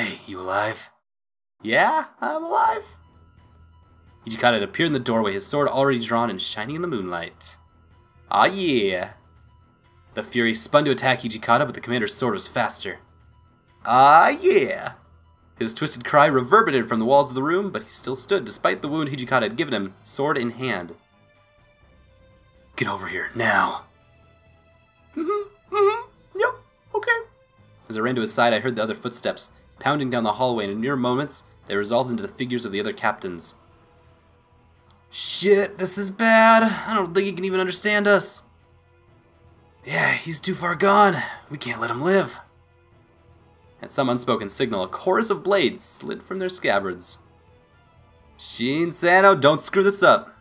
Hey, you alive? Yeah, I'm alive. Hijikata had appeared in the doorway, his sword already drawn and shining in the moonlight. Ah yeah. The Fury spun to attack Hijikata, but the commander's sword was faster. Ah yeah. His twisted cry reverberated from the walls of the room, but he still stood despite the wound Hijikata had given him, sword in hand. Get over here, now. Yep, okay. As I ran to his side, I heard the other footsteps, pounding down the hallway, and in mere moments, they resolved into the figures of the other captains. Shit, this is bad. I don't think he can even understand us. Yeah, he's too far gone. We can't let him live. At some unspoken signal, a chorus of blades slid from their scabbards. Shin Sano, don't screw this up.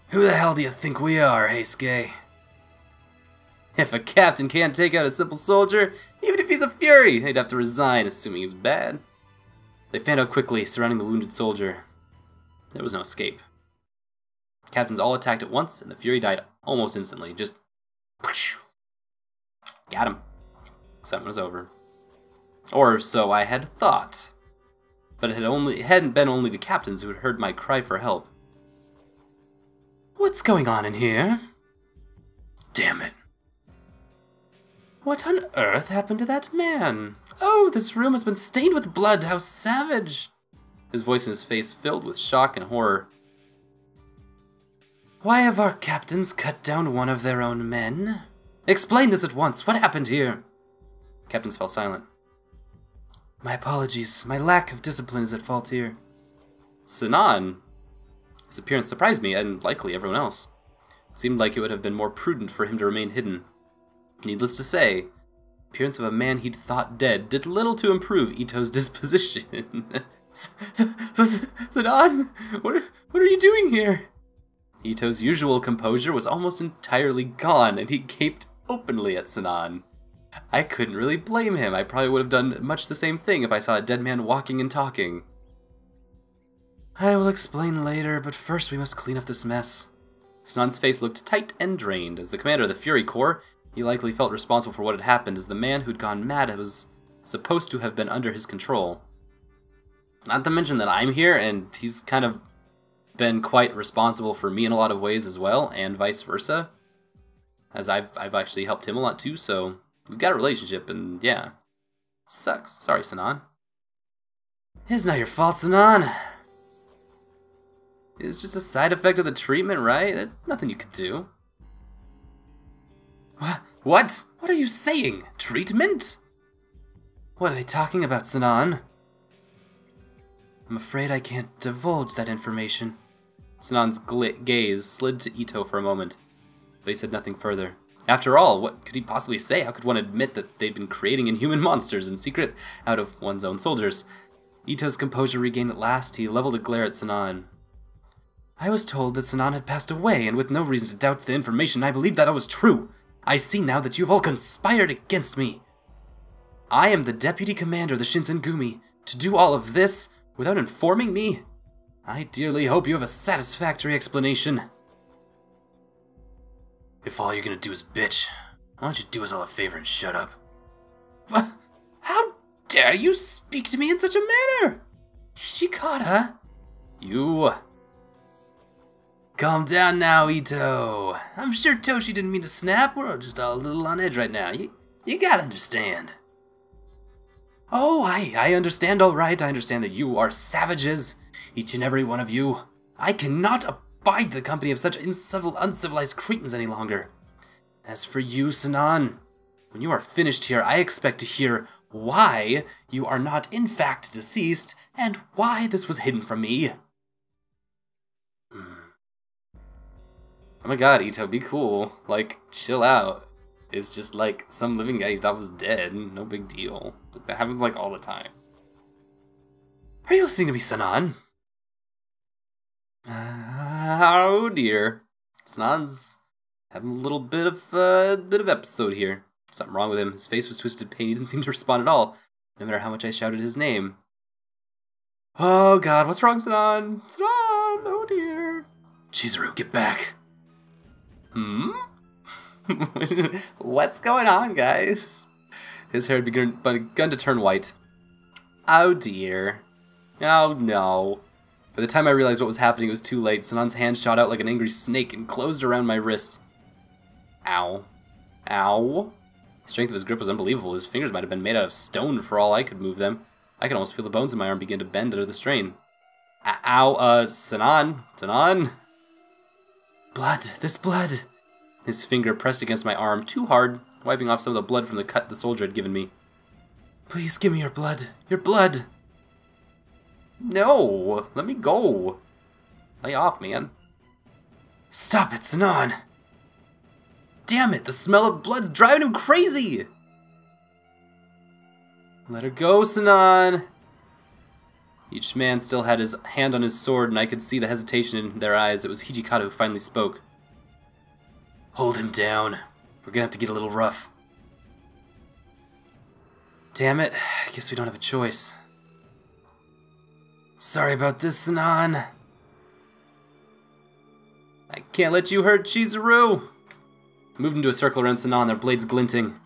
Who the hell do you think we are, Heisuke? If a captain can't take out a simple soldier, even if he's a Fury, they'd have to resign, assuming he was bad. They fanned out quickly, surrounding the wounded soldier. There was no escape. Captains all attacked at once, and the Fury died almost instantly. Just... got him. Except it was over. Or so I had thought. But it hadn't been only the captains who had heard my cry for help. What's going on in here? Damn it. What on earth happened to that man? Oh, this room has been stained with blood. How savage. His voice and his face filled with shock and horror. Why have our captains cut down one of their own men? Explain this at once. What happened here? Captains fell silent. My apologies. My lack of discipline is at fault here. Sinan? His appearance surprised me, and likely everyone else. It seemed like it would have been more prudent for him to remain hidden. Needless to say, the appearance of a man he'd thought dead did little to improve Ito's disposition. Sinan, what are you doing here? Ito's usual composure was almost entirely gone, and he gaped openly at Sinan. I couldn't really blame him. I probably would have done much the same thing if I saw a dead man walking and talking. I will explain later, but first we must clean up this mess. Sinan's face looked tight and drained. As the commander of the Fury Corps, he likely felt responsible for what had happened, as the man who'd gone mad was supposed to have been under his control. Not to mention that I'm here, and he's kind of been quite responsible for me in a lot of ways as well, and vice versa. As I've actually helped him a lot too, so we've got a relationship, and yeah. Sucks. Sorry, Sinan. It's not your fault, Sinan. It's just a side effect of the treatment, right? There's nothing you could do. What? What are you saying? Treatment? What are they talking about, Sinan? I'm afraid I can't divulge that information. Sinan's gaze slid to Ito for a moment, but he said nothing further. After all, what could he possibly say? How could one admit that they'd been creating inhuman monsters in secret out of one's own soldiers? Ito's composure regained at last. He leveled a glare at Sinan. I was told that Sinan had passed away, and with no reason to doubt the information, I believed that it was true. I see now that you've all conspired against me. I am the deputy commander of the Shinsengumi. To do all of this without informing me? I dearly hope you have a satisfactory explanation. If all you're gonna do is bitch, why don't you do us all a favor and shut up? How dare you speak to me in such a manner? Hijikata? You... Calm down now, Ito. I'm sure Toshi didn't mean to snap. We're just all a little on edge right now. You gotta understand. Oh, I understand, all right. I understand that you are savages, each and every one of you. I cannot abide the company of such uncivilized cretins any longer. As for you, Sinan, when you are finished here, I expect to hear why you are not in fact deceased and why this was hidden from me. Oh my god, Ito, be cool. Like, chill out. It's just like some living guy you thought was dead. No big deal. But that happens like all the time. Are you listening to me, Sinan? Oh dear. Sinan's having a little bit of episode here. Something wrong with him. His face was twisted pain. He didn't seem to respond at all, no matter how much I shouted his name. Oh god, what's wrong, Sinan? Sinan, oh dear. Chizuru, get back. What's going on, guys? His hair had begun to turn white. Oh dear. Oh no. By the time I realized what was happening, it was too late. Sinan's hand shot out like an angry snake and closed around my wrist. Ow. Ow. The strength of his grip was unbelievable. His fingers might have been made out of stone for all I could move them. I could almost feel the bones in my arm begin to bend under the strain. Ow, Sinan. Sinan? Blood. This blood. His finger pressed against my arm too hard, wiping off some of the blood from the cut the soldier had given me. Please give me your blood. Your blood. No. Let me go. Lay off, man. Stop it, Sinan. Damn it, the smell of blood's driving him crazy! Let her go, Sinan! Each man still had his hand on his sword, and I could see the hesitation in their eyes. It was Hijikata who finally spoke. Hold him down. We're gonna have to get a little rough. Damn it, I guess we don't have a choice. Sorry about this, Sinan. I can't let you hurt Chizuru! Moved into a circle around Sinan, their blades glinting.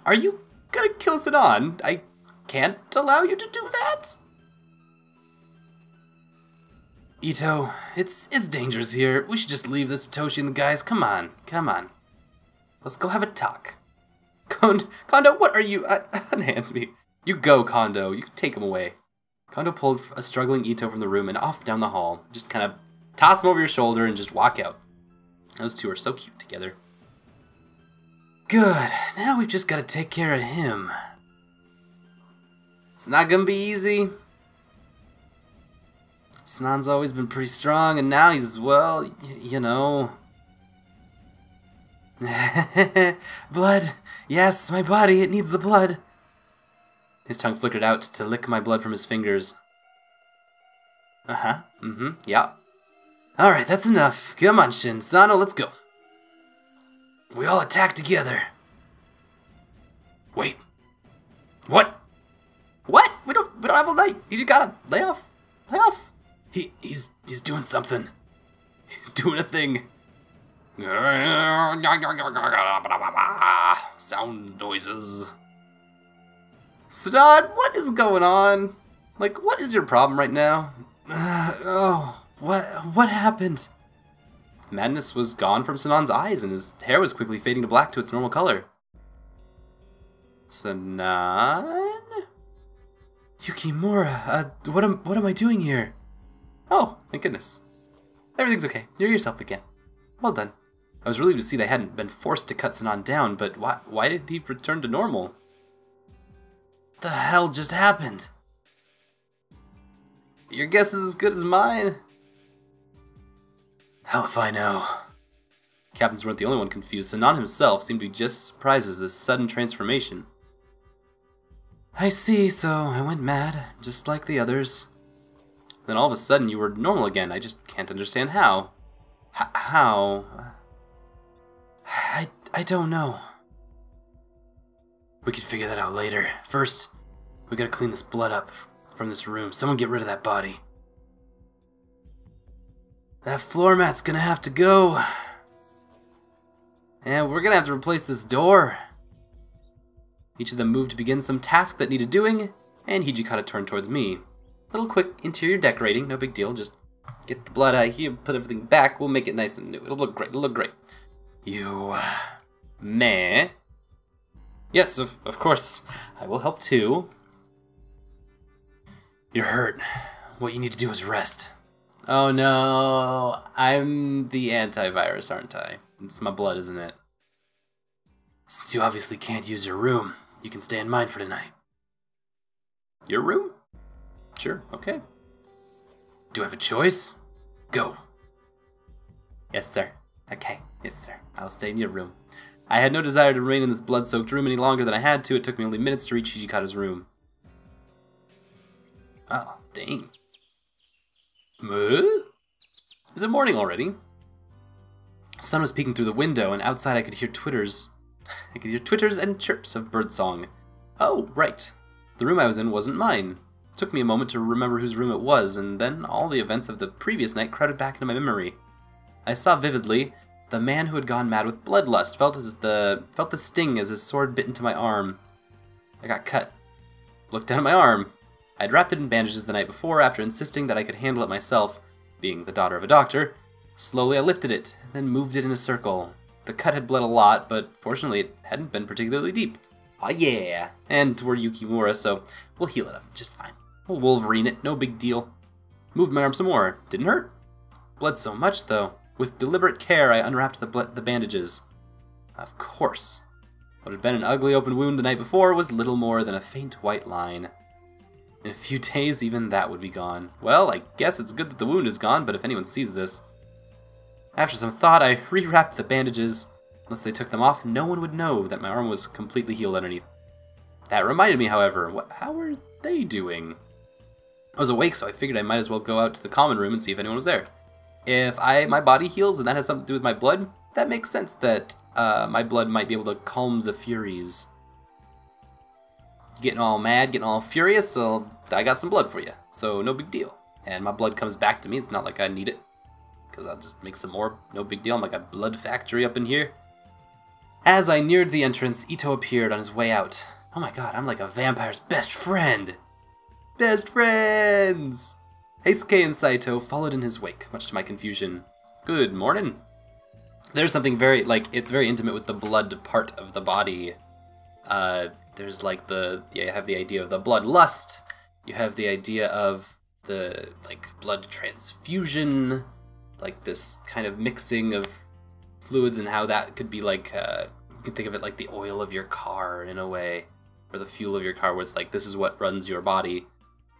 Are you gonna kill Sinan? I can't allow you to do that? Ito, it's dangerous here. We should just leave this to Toshi and the guys. Come on, come on. Let's go have a talk. Kondo, what are you? Unhand me. You go, Kondo. You can take him away. Kondo pulled a struggling Ito from the room and off down the hall. Just kind of toss him over your shoulder and just walk out. Those two are so cute together. Good. Now we've just got to take care of him. It's not gonna be easy. Sinan's always been pretty strong, and now he's, well, you know. Blood. Yes, my body, it needs the blood. His tongue flickered out to lick my blood from his fingers. Uh-huh. Mm-hmm. Yeah. Alright, that's enough. Come on, Shin. Sano, let's go. We all attack together. Wait. What? What? We don't have all night. You just gotta lay off. Lay off. He's doing something. He's doing a thing. Sound noises. Sinan, what is going on? Like, what is your problem right now? What happened? Madness was gone from Sinan's eyes, and his hair was quickly fading to black to its normal color. Sinan? Yukimura, what am I doing here? Oh, thank goodness. Everything's okay. You're yourself again. Well done. I was relieved to see they hadn't been forced to cut Sinan down, but why did he return to normal? The hell just happened? Your guess is as good as mine. Hell if I know. Captains weren't the only one confused. Sinan himself seemed to be just as surprised as this sudden transformation. I see, so I went mad, just like the others. Then all of a sudden you were normal again. I just can't understand how. How? I don't know. We could figure that out later. First, we gotta clean this blood up from this room. Someone get rid of that body. That floor mat's gonna have to go. And we're gonna have to replace this door. Each of them moved to begin some task that needed doing, and Hijikata turned towards me. Little quick interior decorating, no big deal. Just get the blood out of here, put everything back. We'll make it nice and new. It'll look great. It'll look great. You, meh. Yes, of course. I will help too. You're hurt. What you need to do is rest. Oh no, I'm the antivirus, aren't I? It's my blood, isn't it? Since you obviously can't use your room, you can stay in mine for tonight. Your room? Sure, okay. Do I have a choice? Go. Yes, sir. Okay, yes, sir. I'll stay in your room. I had no desire to remain in this blood-soaked room any longer than I had to. It took me only minutes to reach Hijikata's room. Oh, dang. Is it morning already? The sun was peeking through the window, and outside I could hear twitters. I could hear twitters and chirps of birdsong. Oh, right. The room I was in wasn't mine. It took me a moment to remember whose room it was, and then all the events of the previous night crowded back into my memory. I saw vividly The man who had gone mad with bloodlust felt the sting as his sword bit into my arm. I got cut. Looked down at my arm. I had wrapped it in bandages the night before after insisting that I could handle it myself, being the daughter of a doctor. Slowly I lifted it, then moved it in a circle. The cut had bled a lot, but fortunately it hadn't been particularly deep. Aw yeah! And we're Yukimura, so we'll heal it up just fine. We'll Wolverine it, no big deal. Moved my arm some more. Didn't hurt. Bled so much, though. With deliberate care, I unwrapped the bandages. Of course. What had been an ugly open wound the night before was little more than a faint white line. In a few days, even that would be gone. Well, I guess it's good that the wound is gone, but if anyone sees this... After some thought, I rewrapped the bandages. Unless they took them off, no one would know that my arm was completely healed underneath. That reminded me, however, how were they doing? I was awake, so I figured I might as well go out to the common room and see if anyone was there. If my body heals and that has something to do with my blood, that makes sense that my blood might be able to calm the furies. Getting all mad, getting all furious, so I got some blood for you. So no big deal. And my blood comes back to me, it's not like I need it. Because I'll just make some more, no big deal. I'm like a blood factory up in here. As I neared the entrance, Ito appeared on his way out. Oh my god, I'm like a vampire's best friend! Best friends! Heisuke and Saito followed in his wake, much to my confusion. Good morning. There's something very, it's very intimate with the blood part of the body. There's you have the idea of the bloodlust. You have the idea of the, blood transfusion. Like this kind of mixing of fluids and how that could be you can think of it like the oil of your car in a way. Or the fuel of your car, where it's like, this is what runs your body.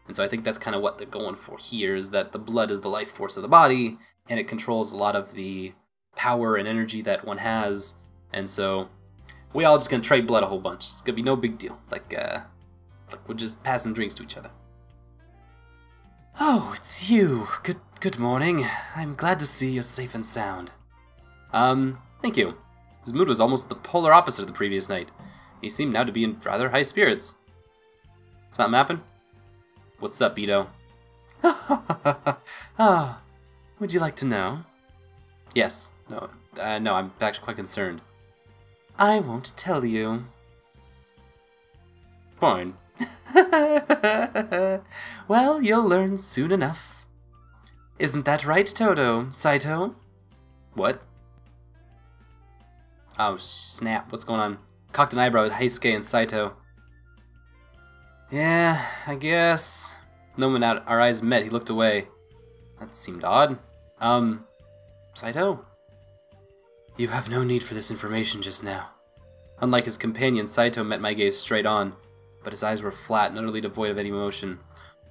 And so I think that's kind of what they're going for here, is that the blood is the life force of the body, and it controls a lot of the power and energy that one has. And so we all just gonna trade blood a whole bunch. It's gonna be no big deal. Like we're just passing drinks to each other. Oh, it's you. Good morning. I'm glad to see you're safe and sound. Thank you. His mood was almost the polar opposite of the previous night. He seemed now to be in rather high spirits. Something happen? What's up, Ito? Ah, would you like to know? Yes. No, I'm actually quite concerned. I won't tell you. Fine. Well, you'll learn soon enough. Isn't that right, Todo? Saito? What? Oh, snap. What's going on? Cocked an eyebrow at Heisuke and Saito. Yeah, I guess. The moment our eyes met, he looked away. That seemed odd. Saito? You have no need for this information just now. Unlike his companion, Saito met my gaze straight on, but his eyes were flat and utterly devoid of any emotion.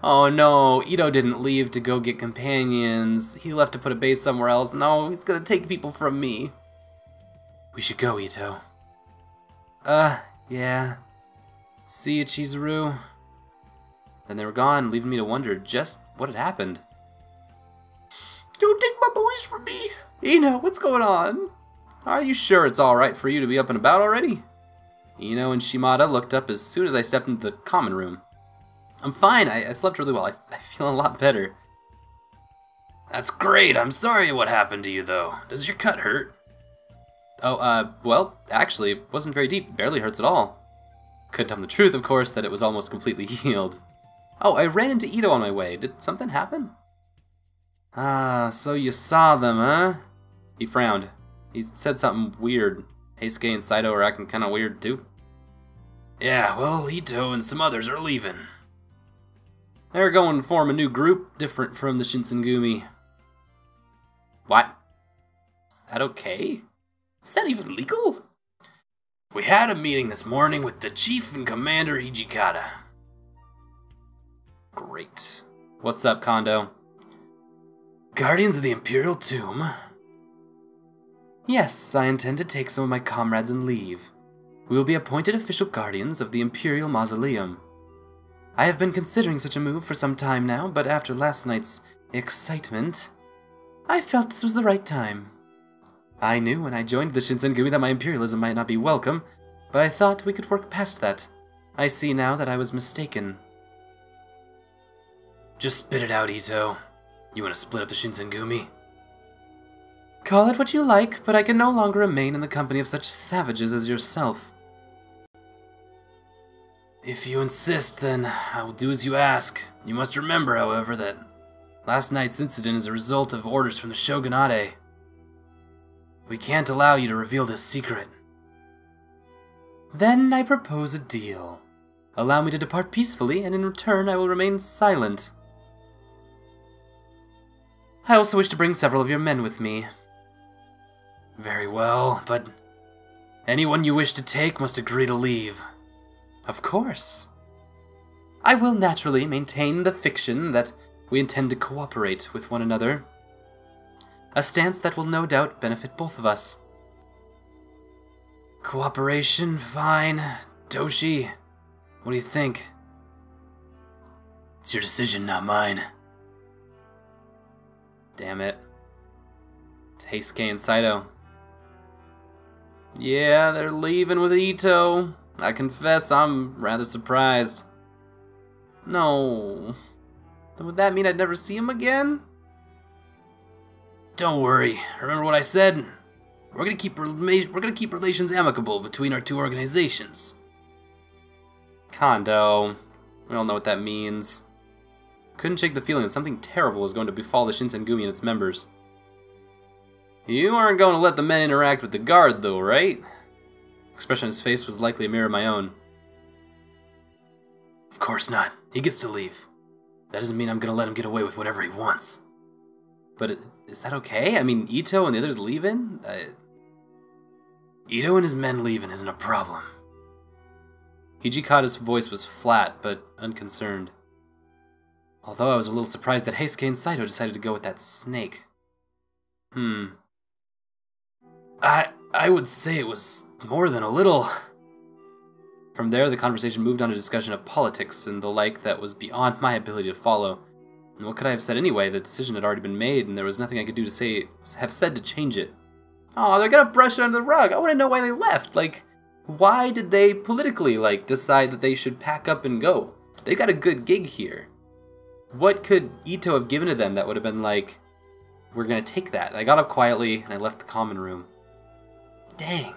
Oh no, Ito didn't leave to go get companions. He left to put a base somewhere else. No, he's gonna take people from me. We should go, Ito. Yeah. See you, Chizuru. Then they were gone, leaving me to wonder just what had happened. Don't take my boys from me! Ino, what's going on? Are you sure it's alright for you to be up and about already? Ino and Shimada looked up as soon as I stepped into the common room. I'm fine, I slept really well. I feel a lot better. That's great, I'm sorry what happened to you though. Does your cut hurt? Oh, well, actually, it wasn't very deep. It barely hurts at all. Couldn't tell him the truth, of course, that it was almost completely healed. Oh, I ran into Ito on my way. Did something happen? Ah, so you saw them, huh? He frowned. He said something weird. Heisuke and Saito are acting kind of weird, too. Yeah, well, Ito and some others are leaving. They're going to form a new group, different from the Shinsengumi. What? Is that okay? Is that even legal? We had a meeting this morning with the Chief and Commander Hijikata. Great. What's up, Kondo? Guardians of the Imperial Tomb? Yes, I intend to take some of my comrades and leave. We will be appointed official guardians of the Imperial Mausoleum. I have been considering such a move for some time now, but after last night's excitement, I felt this was the right time. I knew when I joined the Shinsengumi that my imperialism might not be welcome, but I thought we could work past that. I see now that I was mistaken. Just spit it out, Ito. You want to split up the Shinsengumi? Call it what you like, but I can no longer remain in the company of such savages as yourself. If you insist, then I will do as you ask. You must remember, however, that last night's incident is a result of orders from the Shogunate. We can't allow you to reveal this secret. Then I propose a deal. Allow me to depart peacefully, and in return I will remain silent. I also wish to bring several of your men with me. Very well, but anyone you wish to take must agree to leave. Of course. I will naturally maintain the fiction that we intend to cooperate with one another. A stance that will no doubt benefit both of us. Cooperation, fine. Doshi, what do you think? It's your decision, not mine. Damn it. It's Heisuke and Saito. Yeah, they're leaving with Ito. I confess I'm rather surprised. No. Then would that mean I'd never see him again? Don't worry. Remember what I said? We're gonna keep relations amicable between our two organizations. Kondo. We all know what that means. Couldn't shake the feeling that something terrible was going to befall the Shinsengumi and its members. You aren't going to let the men interact with the guard, though, right? The expression on his face was likely a mirror of my own. Of course not. He gets to leave. That doesn't mean I'm going to let him get away with whatever he wants. But is that okay? I mean, Ito and the others leaving? Ito and his men leaving isn't a problem. Hijikata's voice was flat, but unconcerned. Although I was a little surprised that Heisuke and Saito decided to go with that snake. I would say it was more than a little. From there, the conversation moved on to discussion of politics and the like that was beyond my ability to follow. And what could I have said anyway? The decision had already been made, and there was nothing I could do to have said to change it. Oh, they're gonna brush it under the rug. I want to know why they left. Like, why did they politically, decide that they should pack up and go? They got a good gig here. What could Ito have given to them that would have been like, we're gonna take that? I got up quietly, and I left the common room. Dang.